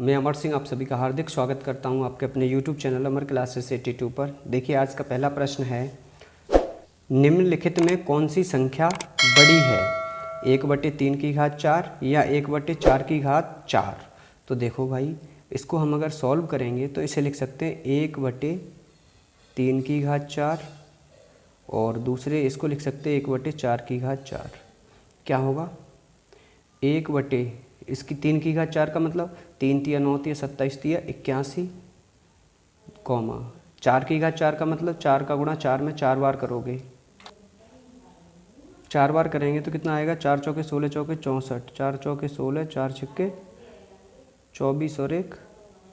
मैं अमर सिंह आप सभी का हार्दिक स्वागत करता हूं आपके अपने YouTube चैनल अमर क्लासेस 82 पर। देखिए आज का पहला प्रश्न है, निम्नलिखित में कौन सी संख्या बड़ी है, 1/3 या 1/4? तो देखो भाई, इसको हम अगर सॉल्व करेंगे तो इसे लिख सकते हैं 1/3 और दूसरे इसको लिख सकते हैं 1/4। क्या होगा? इसकी 3 की घात 4 का मतलब 3×3 = 9 × 27 = 81, 4 की घात 4 का मतलब 4 का गुणा 4 में 4 बार करोगे, 4 बार करेंगे तो कितना आएगा? 4 चौके 16 चौके 64, 4 चौके 16, 4 छक्के 24 और 1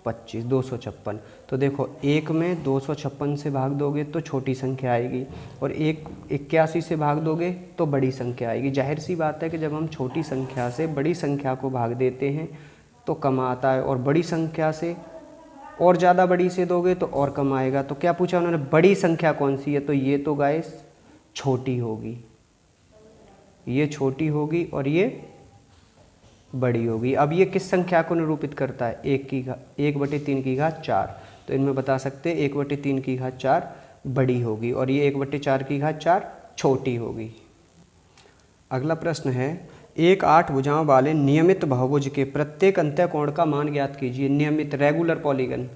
25, 256। तो देखो 1 में 256 से भाग दोगे तो छोटी संख्या आएगी और 81 से भाग दोगे तो बड़ी संख्या आएगी। जाहिर सी बात है कि जब हम छोटी संख्या से बड़ी संख्या को भाग देते हैं तो कम आता है, और बड़ी संख्या से और ज़्यादा बड़ी से दोगे तो और कम आएगा। तो क्या पूछा उन्होंने? बड़ी संख्या कौन सी है? तो ये तो गाइस छोटी होगी, ये छोटी होगी और ये बड़ी होगी। अब ये किस संख्या को निरूपित करता है? 1/3 तो इनमें बता सकते हैं 1/3 बड़ी होगी और ये 1/4 छोटी होगी। अगला प्रश्न है, एक 8 भुजाओं वाले नियमित बहुभुज के प्रत्येक अंत्यकोण का मान ज्ञात कीजिए। नियमित रेगुलर पॉलीगन।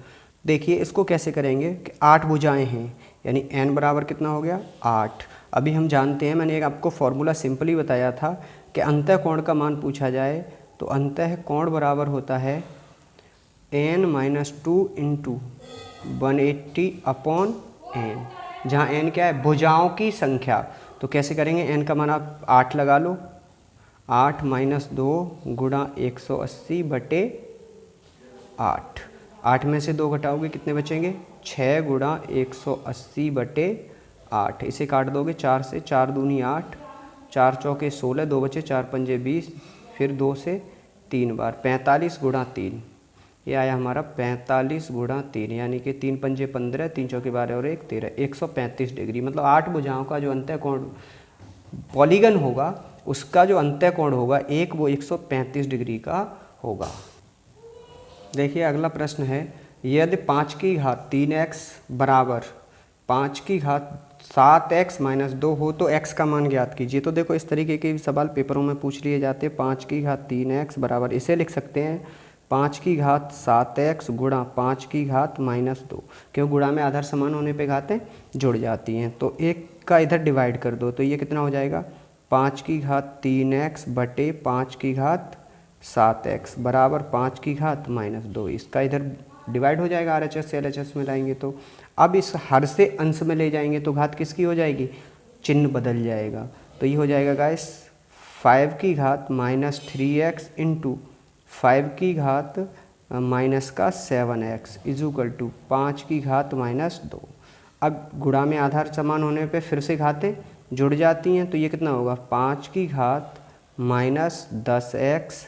देखिए इसको कैसे करेंगे कि 8 भुजाएं हैं यानी n बराबर कितना हो गया? 8। अभी हम जानते हैं, मैंने एक आपको फॉर्मूला सिंपली बताया था कि अंत्यकोण का मान पूछा जाए तो अंतःकोण बराबर होता है n-2 × 180/n, जहाँ n क्या है? भुजाओं की संख्या। तो कैसे करेंगे? n का मान आप 8 लगा लो, 8 - 2 × 180/8। 8 में से 2 घटाओगे कितने बचेंगे? 6 × 180/8। इसे काट दोगे 4 से, 4 दूनी 8, 4 चौके 16, 2 बचे, 4 पंजे 20, फिर 2 से 3 बार, 45 × 3। ये आया हमारा 45 × 3 यानी कि 3 पंजे 15, 3 चौके 12 और 1 13, 135 डिग्री। मतलब 8 भुजाओं का जो अंत्यकोण पॉलीगन होगा उसका जो अंत्यकोण होगा वो 135 डिग्री का होगा। देखिए अगला प्रश्न है, यदि 5⁻³ बराबर 5⁻7x - 2 हो तो x का मान ज्ञात कीजिए। तो देखो इस तरीके के सवाल पेपरों में पूछ लिए जाते हैं। 5⁻3x बराबर, इसे लिख सकते हैं 5⁻7x × 5⁻2, क्यों? गुणा में आधार समान होने पे घातें जुड़ जाती हैं। तो एक का इधर डिवाइड कर दो तो ये कितना हो जाएगा? 5⁻3x बटे 5⁻7x बराबर 5⁻2। इसका इधर डिवाइड हो जाएगा, RHS से LHS में लाएंगे तो। अब इस हर से अंश में ले जाएंगे तो घात किसकी हो जाएगी? चिन्ह बदल जाएगा। तो ये हो जाएगा गाइस 5⁻−3x × 5⁻−7x = 5⁻−2। अब गुणा में आधार समान होने पे फिर से घातें जुड़ जाती हैं तो ये कितना होगा? 5⁻−10x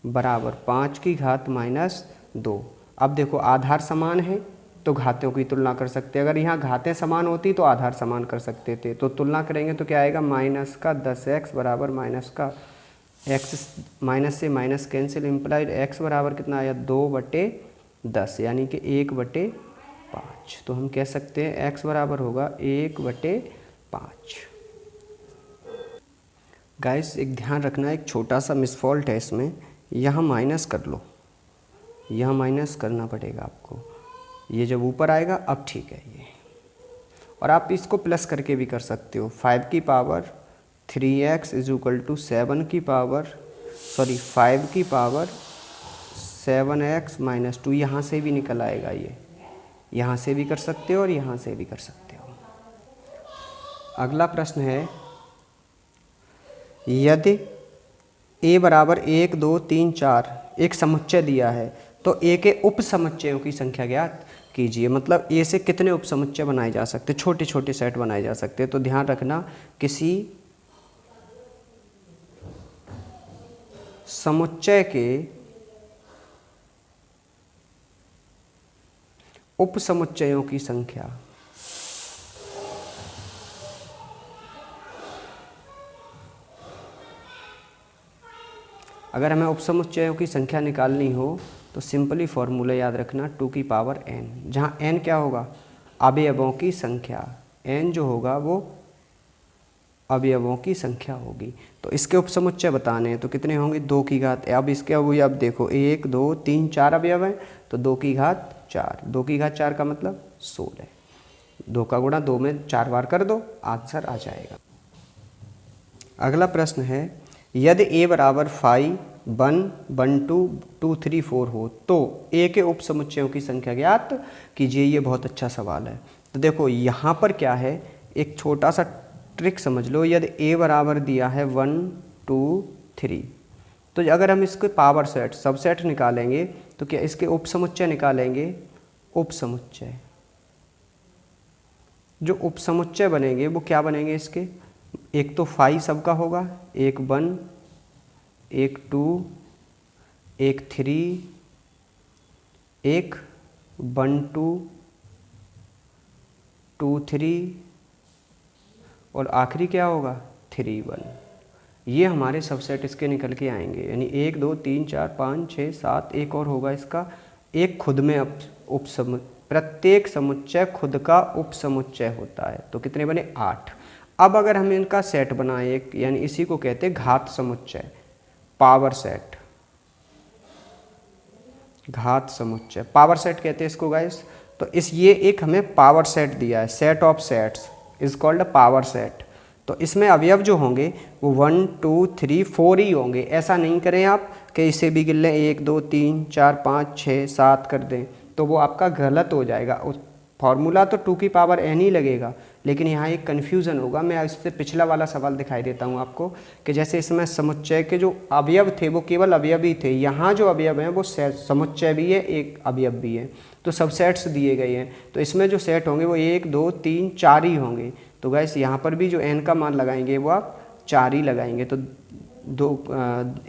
बराबर 5⁻−2। अब देखो आधार समान है तो घातों की तुलना कर सकते हैं। अगर यहाँ घातें समान होती तो आधार समान कर सकते थे। तो तुलना करेंगे तो क्या आएगा? -10x बराबर -x, माइनस से माइनस कैंसिल, इम्प्लाइड x बराबर कितना आया? 2/10 यानी कि 1/5। तो हम कह सकते हैं x बराबर होगा 1/5। गाइस एक ध्यान रखना, एक छोटा सा मिसफॉल्ट है इसमें, यहाँ माइनस कर लो, यहाँ माइनस करना पड़ेगा आपको। ये जब ऊपर आएगा अब ठीक है ये। और आप इसको प्लस करके भी कर सकते हो। 5⁻3x = 5⁻7x - 2, यहाँ से भी निकल आएगा ये। यहाँ से भी कर सकते हो और यहाँ से भी कर सकते हो। अगला प्रश्न है, यदि a बराबर 1 2 3 4 एक समुच्चय दिया है तो a के उप समुच्चयों की संख्या ज्ञात कीजिए। मतलब a से कितने उप समुच्चय बनाए जा सकते, छोटे छोटे सेट बनाए जा सकते हैं। तो ध्यान रखना, किसी समुच्चय के उप समुच्चयों की संख्या अगर हमें उपसमुच्चयों की संख्या निकालनी हो तो सिंपली फॉर्मूला याद रखना 2 की पावर n, जहाँ n क्या होगा, अवयवों की संख्या, n जो होगा वो अवयवों की संख्या होगी। तो इसके उपसमुच्चय बताने हैं तो कितने होंगे, 2 की घात, अब इसके अब देखो 1 2 3 4 अवयव हैं तो 2 की घात 4, 2 की घात 4 का मतलब 16, 2 का गुणा 2 में 4 बार कर दो, आंसर आ जाएगा। अगला प्रश्न है, यदि a बराबर 5 1 1 2 2 3 4 हो तो a के उपसमुच्चयों की संख्या ज्ञात कीजिए। ये बहुत अच्छा सवाल है। तो देखो यहाँ पर क्या है, एक छोटा सा ट्रिक समझ लो। यदि a बराबर दिया है 1 2 3, तो अगर हम इसके पावर सेट सबसेट निकालेंगे तो क्या इसके उपसमुच्चय निकालेंगे, उपसमुच्चय, जो उपसमुच्चय बनेंगे वो क्या बनेंगे इसके, एक तो 5 सबका होगा, एक 1 एक 2 एक 3 एक 1 2 2 3 और आखिरी क्या होगा 3 1। ये हमारे सबसेट इसके निकल के आएंगे, यानी 1 2 3 4 5 6 7, एक और होगा इसका, एक खुद में प्रत्येक समुच्चय खुद का उपसमुच्चय होता है। तो कितने बने 8। अब अगर हम इनका सेट बनाएं एक, यानी इसी को कहते हैं घात समुच्चय, पावर सेट, घात समुच्चय पावर सेट कहते हैं इसको गाइस। तो इस ये एक हमें पावर सेट दिया है, set of sets is called power set. तो इसमें अवयव जो होंगे वो 1 2 3 4 ही होंगे। ऐसा नहीं करें आप कि इसे भी गिन लें 1 2 3 4 5 6 7 कर दें, तो वो आपका गलत हो जाएगा। फॉर्मूला तो 2 की पावर n ही लगेगा, लेकिन यहाँ एक कन्फ्यूज़न होगा। मैं इससे पिछला वाला सवाल दिखाई देता हूँ आपको कि जैसे इसमें समुच्चय के जो अवयव थे वो केवल अवयव ही थे, यहाँ जो अवयव हैं वो समुच्चय भी है, एक अवयव भी है। तो सबसेट्स दिए गए हैं, तो इसमें जो सेट होंगे वो 1 2 3 4 ही होंगे। तो गैस यहाँ पर भी जो n का मान लगाएंगे वो आप 4 ही लगाएंगे। तो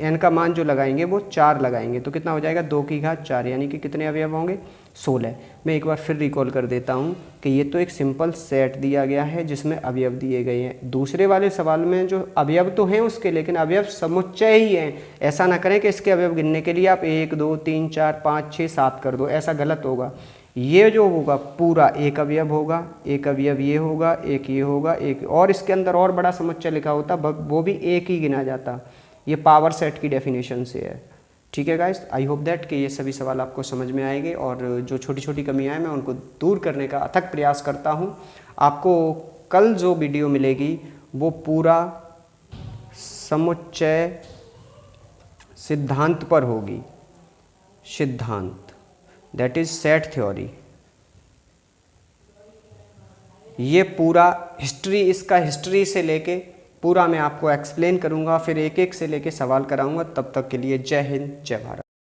n का मान जो लगाएंगे वो 4 लगाएंगे, तो कितना हो जाएगा 2 की घात 4, यानी कि कितने अवयव होंगे 16। मैं एक बार फिर रिकॉल कर देता हूँ कि ये तो एक सिंपल सेट दिया गया है जिसमें अवयव दिए गए हैं। दूसरे वाले सवाल में जो अवयव तो हैं उसके, लेकिन अवयव समुच्चय ही हैं। ऐसा ना करें कि इसके अवयव गिनने के लिए आप 1 2 3 4 5 6 7 कर दो, ऐसा गलत होगा। ये जो होगा पूरा एक अवयव होगा, एक अवयव ये होगा, एक ये होगा, एक और इसके अंदर और बड़ा समुच्चय लिखा होता, वो भी एक ही गिना जाता। ये पावर सेट की डेफिनेशन से है। ठीक है गाइस, आई होप दैट कि ये सभी सवाल आपको समझ में आएंगे और जो छोटी छोटी कमियां हैं मैं उनको दूर करने का अथक प्रयास करता हूं। आपको कल जो वीडियो मिलेगी वो पूरा समुच्चय सिद्धांत पर होगी, सिद्धांत, दैट इज सेट थ्योरी। ये पूरा हिस्ट्री, इसका हिस्ट्री से लेके पूरा मैं आपको एक्सप्लेन करूंगा, फिर एक एक से लेके सवाल कराऊंगा। तब तक के लिए जय हिंद, जय भारत।